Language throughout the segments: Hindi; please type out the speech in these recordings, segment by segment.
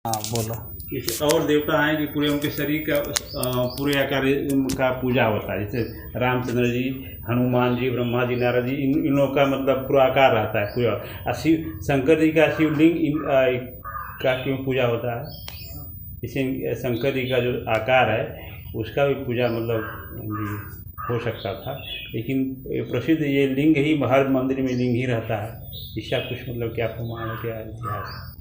हाँ बोलो। जैसे और देवता हैं कि पूरे उनके शरीर का पूरे आकार का पूजा होता है, जैसे रामचंद्र जी, हनुमान जी, ब्रह्मा जी, नारद जी, इन लोगों का मतलब पूरा आकार रहता है पूरा। और शिव शंकर जी का शिवलिंग का क्यों पूजा होता है? इसे शंकर जी का जो आकार है उसका भी पूजा मतलब हो सकता था, लेकिन प्रसिद्ध ये लिंग ही हर मंदिर में लिंग ही रहता है। इसका कुछ मतलब क्या प्रमाण है, क्या इतिहास है?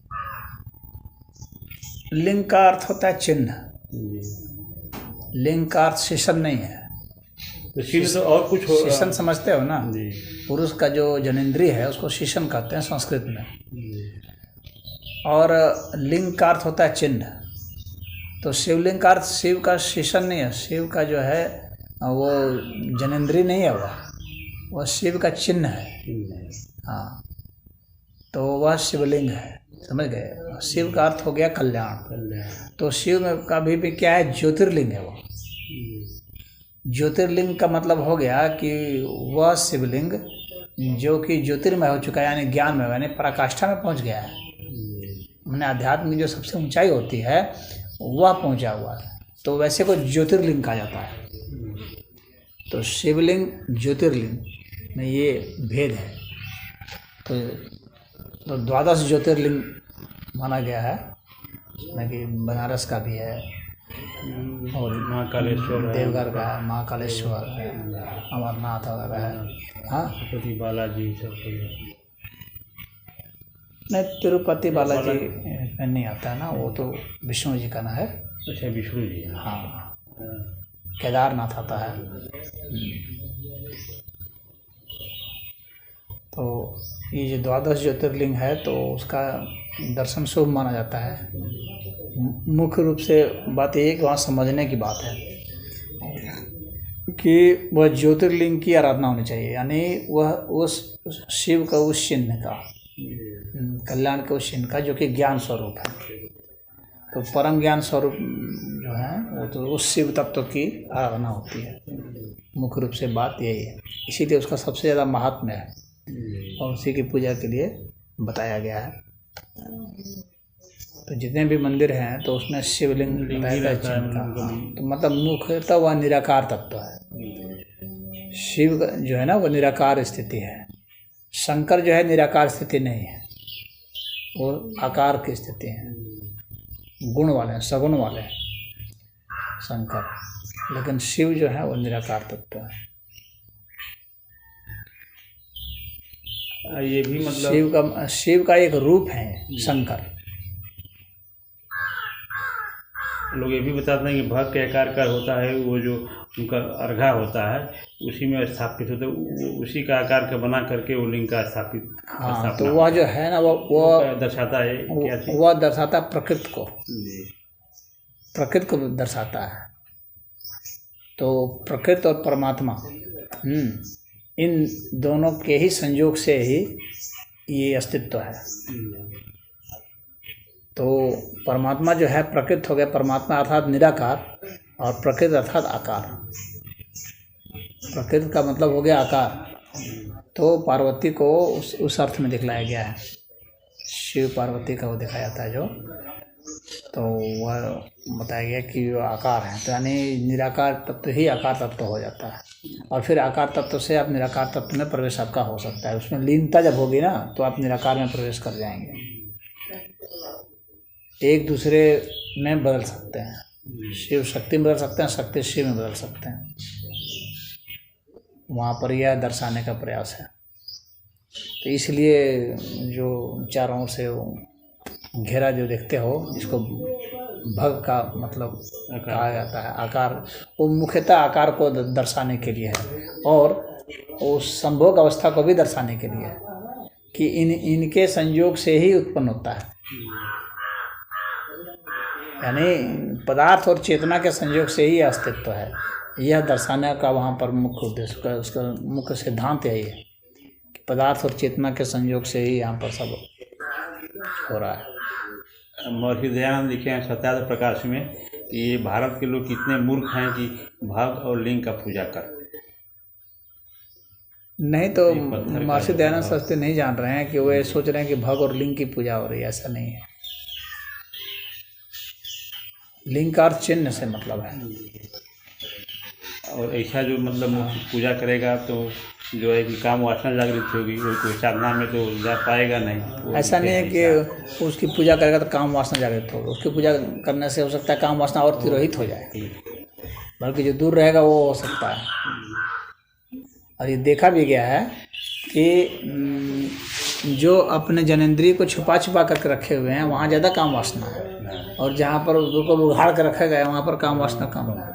लिंग का अर्थ होता है चिन्ह। जी, लिंग का अर्थ शीशन नहीं है। तो चिन्ह तो और कुछ हो। शीशन समझते हो ना? जी पुरुष का जो जनेंद्रिय है उसको शीशन कहते हैं संस्कृत में। जी और लिंग का अर्थ होता है चिन्ह। तो शिवलिंग का अर्थ शिव का शीशन नहीं है। शिव का जो है वो जनेंद्रिय नहीं है, वह शिव का चिन्ह है। हाँ, तो वह शिवलिंग है, समझ गए? शिव का अर्थ हो गया कल्याण। तो शिव में का भी क्या है? ज्योतिर्लिंग है वो। ज्योतिर्लिंग का मतलब हो गया कि वह शिवलिंग जो कि ज्योतिर्मय हो चुका है, यानी ज्ञान में, यानी पराकाष्ठा में पहुंच गया है। मैंने अध्यात्म की जो सबसे ऊंचाई होती है वह पहुंचा हुआ है, तो वैसे को ज्योतिर्लिंग कहा जाता है। तो शिवलिंग ज्योतिर्लिंग में ये भेद है। तो 12 ज्योतिर्लिंग माना गया है, जिसमें कि बनारस का भी है और महाकालेश्वर है, देवघर का है, महाकालेश्वर है, अमरनाथ वगैरह है। हाँ, तिरुपति बालाजी सब नहीं, तिरुपति बालाजी में नहीं आता है ना, वो तो विष्णु जी का ना है। अच्छा, विष्णु जी। हाँ, केदारनाथ आता है। तो ये जो 12 ज्योतिर्लिंग है तो उसका दर्शन शुभ माना जाता है। मुख्य रूप से बात ये है कि वहाँ समझने की बात है कि वह ज्योतिर्लिंग की आराधना होनी चाहिए, यानी वह उस शिव का, उस चिन्ह का, कल्याण के उस चिन्ह का जो कि ज्ञान स्वरूप है। तो परम ज्ञान स्वरूप जो है वो तो उस शिव तत्व की आराधना होती है। मुख्य रूप से बात यही है, इसीलिए उसका सबसे ज़्यादा महात्म्य है और उसी की पूजा के लिए बताया गया है। तो जितने भी मंदिर हैं तो उसमें शिवलिंग बताया गया है। तो मतलब मुख्यतः वह निराकार तत्व है। शिव जो है ना वो निराकार स्थिति है। शंकर जो है निराकार स्थिति नहीं है, वो आकार की स्थिति है, गुण वाले हैं, सगुण वाले हैं शंकर। लेकिन शिव जो है वो निराकार तत्व है। ये भी मतलब शिव का एक रूप है शंकर। लोग ये भी बताते हैं कि भक्त के आकार का होता है, वो जो उनका अर्घा होता है उसी में स्थापित होता है, उसी का आकार का बना करके वो लिंग का स्थापित। हाँ, तो वह जो है ना वो दर्शाता है क्या चीज़? वह दर्शाता है प्रकृति को। प्रकृति को दर्शाता है। तो प्रकृति और परमात्मा, इन दोनों के ही संयोग से ही ये अस्तित्व है। तो परमात्मा जो है प्रकृति हो गया, परमात्मा अर्थात निराकार, और प्रकृति अर्थात आकार। प्रकृति का मतलब हो गया आकार। तो पार्वती को उस अर्थ में दिखलाया गया है। शिव पार्वती का वो दिखाया जाता है जो, तो वह बताया गया कि वो आकार है। तो यानी निराकार तत्व ही आकार तत्व हो जाता है, और फिर आकार तत्व से आप निराकार तत्व में प्रवेश आपका हो सकता है। उसमें लीनता जब होगी ना तो आप निराकार में प्रवेश कर जाएंगे। एक दूसरे में बदल सकते हैं। शिव शक्ति में बदल सकते हैं, शक्ति शिव में बदल सकते हैं। वहाँ पर यह दर्शाने का प्रयास है। तो इसलिए जो चारों ओर से घेरा जो देखते हो, इसको भग का मतलब कहा जाता है। आकार वो मुख्यतः आकार को दर्शाने के लिए है, और उस संभोग अवस्था को भी दर्शाने के लिए है कि इनके संयोग से ही उत्पन्न होता है। यानी पदार्थ और चेतना के संयोग से ही अस्तित्व है। यह दर्शाने का वहाँ पर मुख्य उद्देश्य, उसका मुख्य सिद्धांत यही है कि पदार्थ और चेतना के संयोग से ही यहाँ पर सब हो रहा है। महर्षि दयानंद लिखे हैं सत्यार्थ प्रकाश में कि ये भारत के लोग कितने मूर्ख हैं कि भग और लिंग का पूजा करते। नहीं तो महर्षि दयानंद सरस्वती नहीं जान रहे हैं कि वे सोच रहे हैं कि भग और लिंग की पूजा हो रही है। ऐसा नहीं है। लिंग का अर्थ चिन्ह से मतलब है। और ऐसा जो मतलब पूजा करेगा तो जो है कि काम वासना जागृत होगी, वो कोई साधना में तो जा पाएगा नहीं। ऐसा नहीं है कि उसकी पूजा करेगा तो काम वासना जागृत होगा। उसकी पूजा करने से हो सकता है काम वासना और तिरोहित हो जाए, बल्कि जो दूर रहेगा वो हो सकता है। और ये देखा भी गया है कि जो अपने जनेंद्रिय को छुपा छुपा करके रखे हुए हैं वहाँ ज़्यादा काम वासना है, और जहाँ पर उसको उघाड़ कर रखा गया है वहाँ पर काम वासना कम है,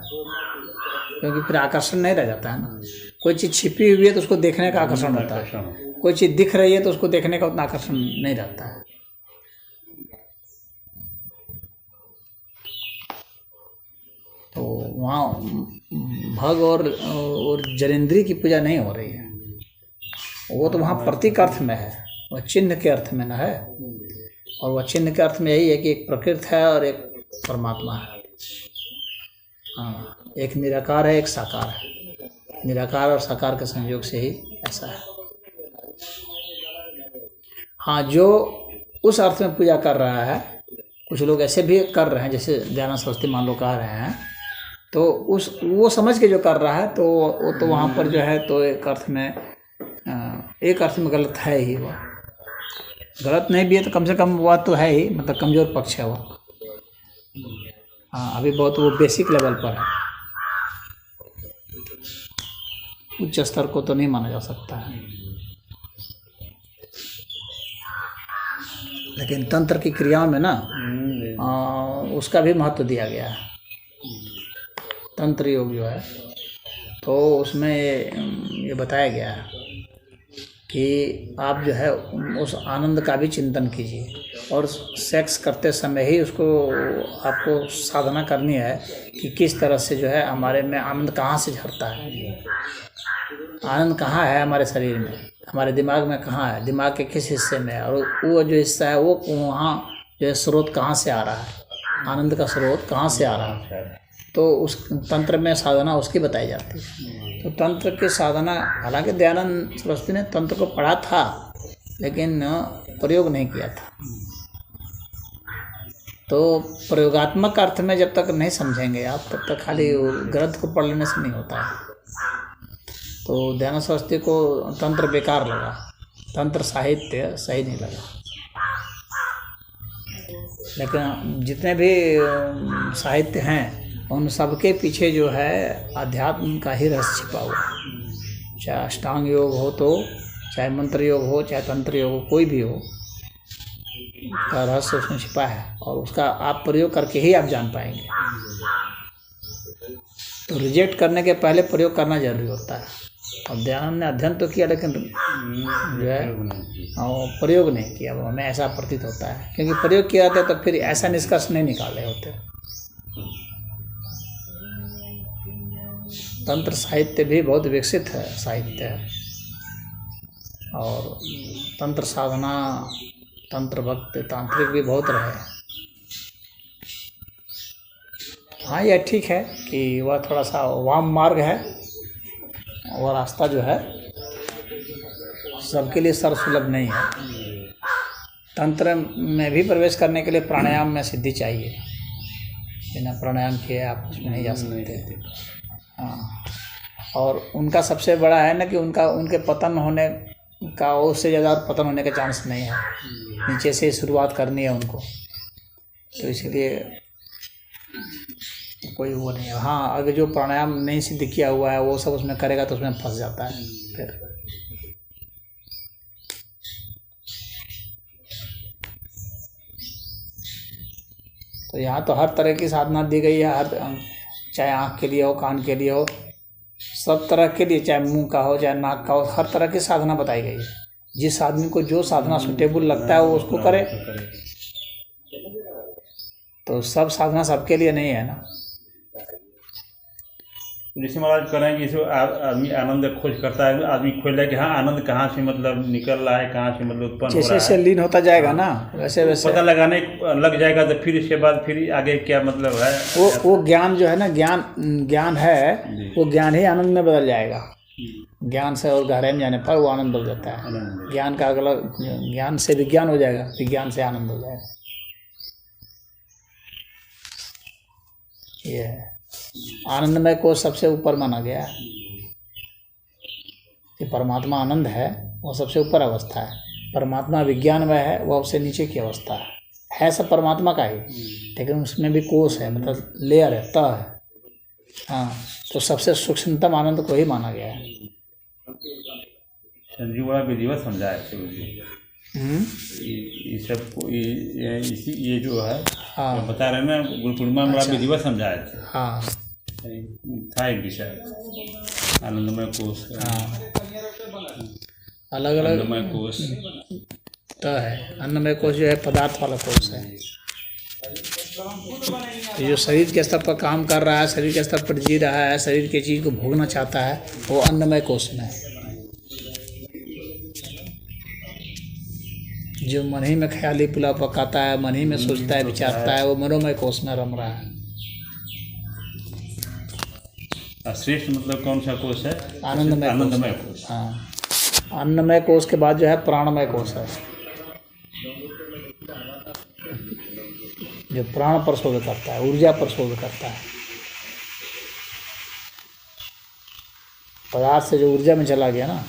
क्योंकि फिर आकर्षण नहीं रह जाता है ना। कोई चीज़ छिपी हुई है तो उसको देखने का आकर्षण होता है, कोई चीज़ दिख रही है तो उसको देखने का उतना आकर्षण नहीं रहता है। तो वहाँ भग और जनेंद्रिय की पूजा नहीं हो रही है, वो तो वहाँ प्रतीक अर्थ में है, वह चिन्ह के अर्थ में न है। और वह चिन्ह के अर्थ में यही है कि एक प्रकृति है और एक परमात्मा है। हाँ, एक निराकार है, एक साकार है। निराकार और साकार के संयोग से ही ऐसा है। हाँ, जो उस अर्थ में पूजा कर रहा है, कुछ लोग ऐसे भी कर रहे हैं, जैसे दयानंद सरस्वती मान लो कह रहे हैं, तो वो समझ के जो कर रहा है तो वो तो वहाँ पर जो है तो एक अर्थ में गलत है ही। वो गलत नहीं भी है तो कम से कम वह तो है ही, मतलब कमज़ोर पक्ष है वो। हाँ, अभी बहुत वो बेसिक लेवल पर है, उच्च स्तर को तो नहीं माना जा सकता है। लेकिन तंत्र की क्रियाओं में ना उसका भी महत्व दिया गया है। तंत्र योग जो है तो उसमें ये बताया गया है कि आप जो है उस आनंद का भी चिंतन कीजिए, और सेक्स करते समय ही उसको आपको साधना करनी है कि किस तरह से जो है हमारे में आनंद कहाँ से झरता है, आनंद कहाँ है हमारे शरीर में, हमारे दिमाग में कहाँ है, दिमाग के किस हिस्से में है, और वो जो हिस्सा है वो वहाँ जो है स्रोत कहाँ से आ रहा है, आनंद का स्रोत कहाँ से आ रहा है। तो उस तंत्र में साधना उसकी बताई जाती है। तो तंत्र की साधना, हालांकि दयानंद सरस्वती ने तंत्र को पढ़ा था लेकिन प्रयोग नहीं किया था। तो प्रयोगात्मक अर्थ में जब तक नहीं समझेंगे आप, तब तक खाली ग्रंथ को पढ़ लेने से नहीं होता है। तो दयानंद सरस्वती को तंत्र बेकार लगा, तंत्र साहित्य सही नहीं लगा। लेकिन जितने भी साहित्य हैं उन सबके पीछे जो है अध्यात्म का ही रस छिपा हुआ है। चाहे अष्टांग योग हो, तो चाहे मंत्र योग हो, चाहे तंत्र योग हो, कोई भी हो, का रहस्य उसमें छिपा है, और उसका आप प्रयोग करके ही आप जान पाएंगे। तो रिजेक्ट करने के पहले प्रयोग करना जरूरी होता है। और दयानंद ने अध्ययन तो किया लेकिन जो है प्रयोग नहीं किया, वो हमें ऐसा प्रतीत होता है। क्योंकि प्रयोग किया जाता है तो फिर ऐसा निष्कर्ष नहीं निकाले होते। तंत्र साहित्य भी बहुत विकसित है साहित्य है, और तंत्र साधना, तंत्र भक्त, तांत्रिक भी बहुत रहे। हाँ, यह ठीक है कि वह थोड़ा सा वाम मार्ग है, वह रास्ता जो है सबके लिए सर्वसुलभ नहीं है। तंत्र में भी प्रवेश करने के लिए प्राणायाम में सिद्धि चाहिए, बिना प्राणायाम किए आप उसमें नहीं जा सकते। हाँ, और उनका सबसे बड़ा है ना कि उनके पतन होने का, उससे ज़्यादा और पतन होने का चांस नहीं है। नीचे से शुरुआत करनी है उनको, तो इसलिए कोई वो नहीं है। हाँ, अगर जो प्राणायाम नहीं सिद्ध किया हुआ है वो सब उसमें करेगा तो उसमें फंस जाता है फिर। तो यहाँ तो हर तरह की साधना दी गई है, चाहे आँख के लिए हो, कान के लिए हो, सब तरह के लिए, चाहे मुंह का हो, चाहे नाक का हो, हर तरह की साधना बताई गई है। जिस आदमी को जो साधना सुटेबल लगता है वो उसको करे। तो सब साधना सबके लिए नहीं है ना। जैसे महाराज करें कि आदमी आनंद खोज करता है, आदमी खोज रहा है कि हाँ आनंद कहाँ से मतलब निकल रहा है, कहाँ से मतलब उत्पन्न हो रहा है। जैसे लीन होता जाएगा ना वैसे वैसे पता लगाने लग जाएगा, तो फिर इसके बाद फिर आगे क्या मतलब है, वो ज्ञान जो है ना, ज्ञान है, वो ज्ञान ही आनंद में बदल जाएगा। ज्ञान से और गहराई में जाने पर वो आनंद बदल जाता है। ज्ञान का अगला, ज्ञान से विज्ञान हो जाएगा, विज्ञान से आनंद हो जाएगा। ये है आनंदमय कोश सबसे ऊपर माना गया है कि परमात्मा आनंद है, वो सबसे ऊपर अवस्था है। परमात्मा विज्ञानमय है, वो उससे नीचे की अवस्था है सब परमात्मा का ही, लेकिन उसमें भी कोश है, मतलब लेयर है, तह है। हाँ, तो सबसे सूक्ष्मतम आनंद को ही माना गया है। संजीव बड़ा विधिवत समझाया ये सब को, ये जो है हाँ बता रहे हैं ना, गुरु पूर्णिमा में बड़ा विधिवत समझाया था। हाँ था एक विषय आनंदमय कोश। हाँ, अलग अलग आनंदमय कोश तो है। अन्नमय कोश जो है पदार्थ वाला कोश है, जो शरीर के स्तर पर काम कर रहा है, शरीर के स्तर पर जी रहा है, शरीर की चीज़ को भोगना चाहता है, वो अन्नमय कोश में है। जो मन ही में ख्याली पुलाव पकाता है, मन ही में सोचता है, विचारता है, वो मनोमय कोश में रम रहा है। श्रेष्ठ मतलब कौन सा कोश है? आनंदमय कोश। हाँ, अन्नमय कोश के बाद जो है प्राणमय कोश है, जो प्राण पर शोध करता है, ऊर्जा पर शोध करता है। पदार्थ से जो ऊर्जा में चला गया ना,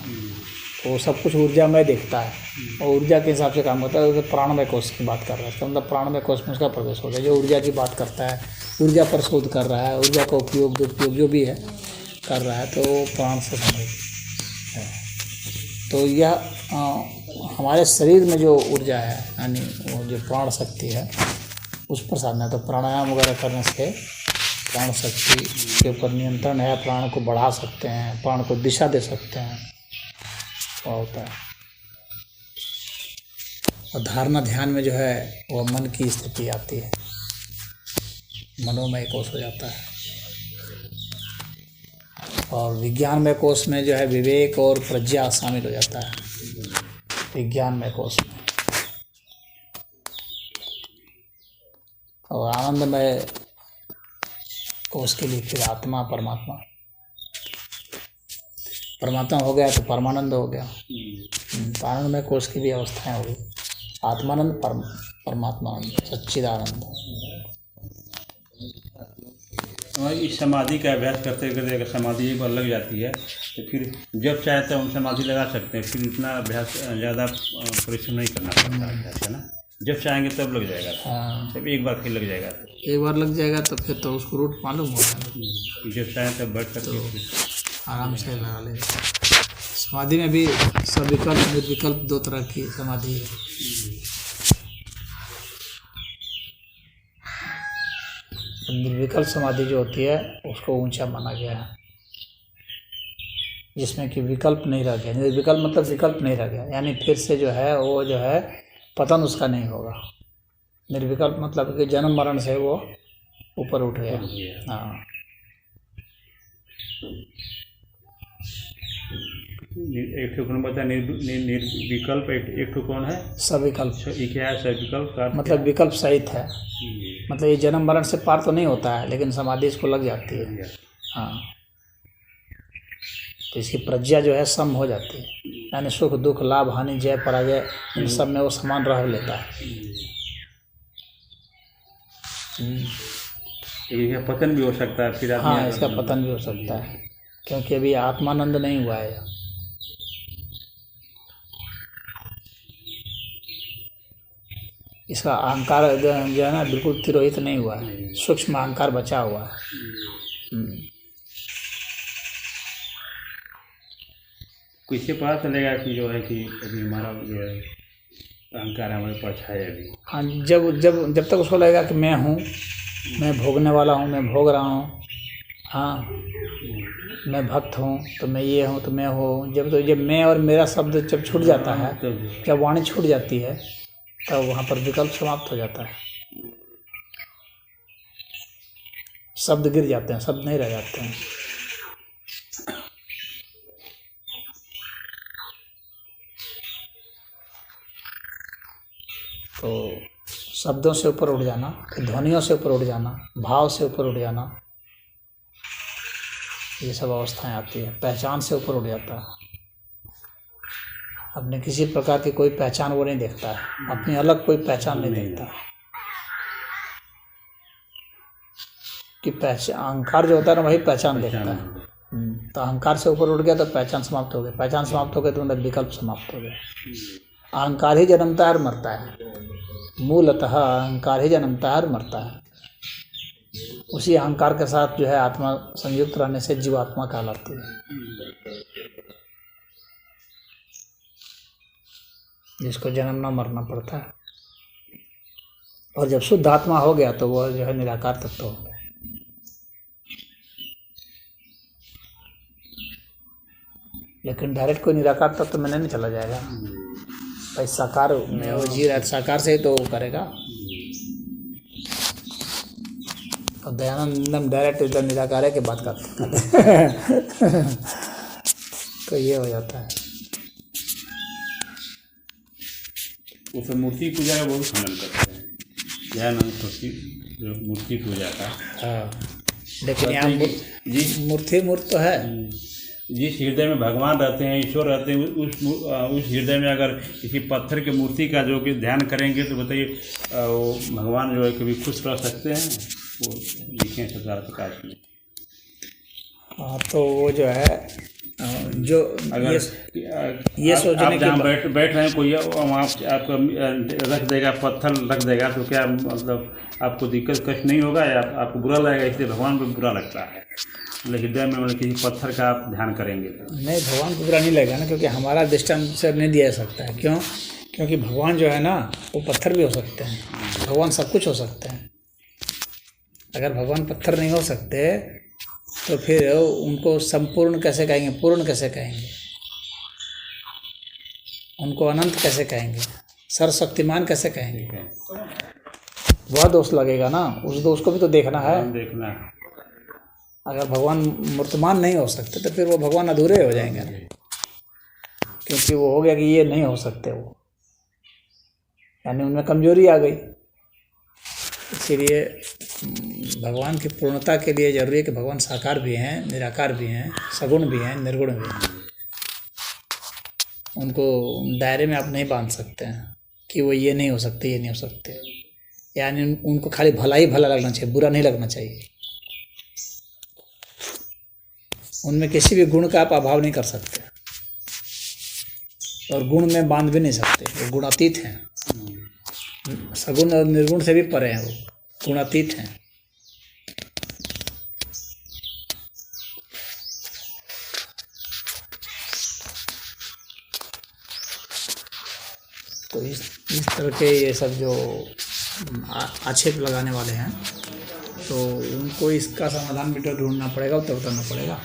तो वो सब कुछ ऊर्जा में देखता है और ऊर्जा के हिसाब से काम करता है। तो प्राणमय कोश की बात कर रहा है, इसका मतलब प्राणमय कोश में उसका प्रवेश हो गया, जो ऊर्जा की बात करता है, ऊर्जा पर शोध कर रहा है, ऊर्जा का उपयोग दुरुपयोग जो भी है कर रहा है, तो प्राण से संबंधित है। तो यह हमारे शरीर में जो ऊर्जा है, यानी वो जो प्राण शक्ति है, उस पर साधना है। तो प्राणायाम वगैरह करने से प्राण शक्ति के ऊपर नियंत्रण है, प्राण को बढ़ा सकते हैं, प्राण को दिशा दे सकते हैं, वो होता है। और धारणा ध्यान में जो है वो मन की स्थिति आती है, मनोमय कोश हो जाता है। और विज्ञानमय कोश में जो है विवेक और प्रज्ञा शामिल हो जाता है, विज्ञानमय कोश में। और आनंदमय कोश के लिए फिर आत्मा परमात्मा, परमात्मा हो गया तो परमानंद हो गया। तो आनंदमय कोश की भी अवस्थाएं हो गई, आत्मानंद, परमात्मानंद, सच्चिदानंद। इस समाधि का अभ्यास करते करते अगर समाधि एक बार लग जाती है तो फिर जब चाहे तो हम समाधि लगा सकते हैं, फिर इतना अभ्यास ज़्यादा परिश्रम नहीं करना पड़ता है ना। जब चाहेंगे तब लग जाएगा। हाँ, जब एक बार फिर लग जाएगा, एक बार लग जाएगा तो फिर तो उसको रूट मालूम होगा, जब चाहे तब बैठ सकते तो आराम से लगा लेगा। समाधि में भी सविकल्प निर्विकल्प दो तरह की समाधि है। निर्विकल्प समाधि जो होती है उसको ऊंचा माना गया है, जिसमें कि विकल्प नहीं रह गया। निर्विकल्प मतलब विकल्प नहीं रह गया, यानी फिर से जो है वो जो है पतन उसका नहीं होगा। निर्विकल्प मतलब कि जन्म मरण से वो ऊपर उठ गया। हाँ, एक ठो कौन बता निर्विकल्प, एक ठो कौन है सविकल्प। क्या है सविकल्प का मतलब विकल्प सहित है, मतलब ये जन्म मरण से पार तो नहीं होता है, लेकिन समाधि इसको लग जाती है। हाँ, तो इसकी प्रज्ञा जो है सम हो जाती है, यानी सुख दुख लाभ हानि जय पराजय इन सब में वो समान रह लेता है। इसका पतन भी हो सकता है फिर। हाँ, इसका पतन भी हो सकता है, क्योंकि अभी आत्मानंद नहीं हुआ है। इसका अहंकार जो है ना बिल्कुल तिरोहित नहीं हुआ है, सूक्ष्म अहंकार बचा हुआ है। किससे पता चलेगा कि जो है कि अभी हमारा जो है अहंकार हमारे पास है अभी? हाँ, जब तक उसको लगेगा कि मैं हूँ, मैं भोगने वाला हूँ, मैं भोग रहा हूँ, हाँ मैं भक्त हूँ, तो मैं ये हूँ, तो मैं हूँ। जब मैं और मेरा शब्द जब छूट जाता है, जब वाणी छूट जाती है, तब वहाँ पर विकल्प समाप्त हो जाता है, शब्द गिर जाते हैं, शब्द नहीं रह जाते हैं। तो शब्दों से ऊपर उठ जाना, ध्वनियों से ऊपर उठ जाना, भाव से ऊपर उठ जाना, ये सब अवस्थाएं आती है। पहचान से ऊपर उठ जाता है, अपने किसी प्रकार की कोई पहचान वो नहीं देखता है, अपनी अलग कोई पहचान नहीं देखता। कि पहचान, अहंकार जो होता है ना वही पहचान देखता है। तो अहंकार से ऊपर उठ गया तो पहचान समाप्त हो गई, पहचान समाप्त हो गई तो मतलब विकल्प समाप्त हो गया। अहंकार ही जन्मता है और मरता है, मूलतः अहंकार ही जन्मता है और मरता है। उसी अहंकार के साथ जो है आत्मा संयुक्त रहने से जीवात्मा कहलाती है, जिसको जन्मना मरना पड़ता है। और जब शुद्ध आत्मा हो गया तो वह जो है निराकार तत्व हो गया। लेकिन डायरेक्ट कोई निराकार तत्व में नहीं चला जाएगा भाई, साकार में वो जी रहा है, साकार से ही तो वो करेगा। और दयानंदम डायरेक्ट इधर निराकार है कि बात करते तो ये हो जाता है। वो फिर मूर्ति पूजा का बहुत खंडन करते हैं, दयानंद जो मूर्ति पूजा का। हाँ, लेकिन यहाँ मूर्ति मूर्त तो है। जिस हृदय में भगवान रहते हैं, ईश्वर रहते हैं, उस हृदय में अगर किसी पत्थर की मूर्ति का जो कि ध्यान करेंगे तो बताइए वो भगवान जो है कभी खुश रह सकते हैं? वो लिखे सरदार प्रकाश में। हाँ, तो वो जो है जो अगर ये सोचने आप जहाँ बैठ रहे हैं कोई वहाँ आपको रख देगा, पत्थर रख देगा, तो क्या मतलब आपको दिक्कत कष्ट नहीं होगा या आपको बुरा लगेगा? इसलिए भगवान को बुरा लगता है। हृदय में मतलब किसी पत्थर का आप ध्यान करेंगे तो नहीं, भगवान को बुरा नहीं लगेगा ना, क्योंकि हमारा दृष्टांत से नहीं दिया जा सकता है। क्यों? क्योंकि भगवान जो है ना वो पत्थर भी हो सकते हैं, भगवान सब कुछ हो सकते हैं। अगर भगवान पत्थर नहीं हो सकते तो फिर उनको संपूर्ण कैसे कहेंगे, पूर्ण कैसे कहेंगे, उनको अनंत कैसे कहेंगे, सर्वशक्तिमान कैसे कहेंगे? वह दोष लगेगा ना, उस दोष को भी तो देखना है। अगर भगवान मूर्तमान नहीं हो सकते तो फिर वो भगवान अधूरे हो जाएंगे, क्योंकि वो हो गया कि ये नहीं हो सकते, वो यानी उनमें कमजोरी आ गई। इसीलिए भगवान की पूर्णता के लिए जरूरी है कि भगवान साकार भी हैं, निराकार भी हैं, सगुण भी हैं, निर्गुण भी हैं। उनको दायरे में आप नहीं बांध सकते हैं कि वो ये नहीं हो सकते, ये नहीं हो सकते। यानी उनको खाली भला ही भला लगना चाहिए, बुरा नहीं लगना चाहिए। उनमें किसी भी गुण का आप अभाव नहीं कर सकते और गुण में बांध भी नहीं सकते। वो गुणातीत हैं, सगुण और निर्गुण से भी परे हैं, वो गुणातीत हैं। तो इस तरह के ये सब जो आक्षेप लगाने वाले हैं तो उनको इसका समाधान भी तो ढूंढना पड़ेगा, उत्तर करना पड़ेगा।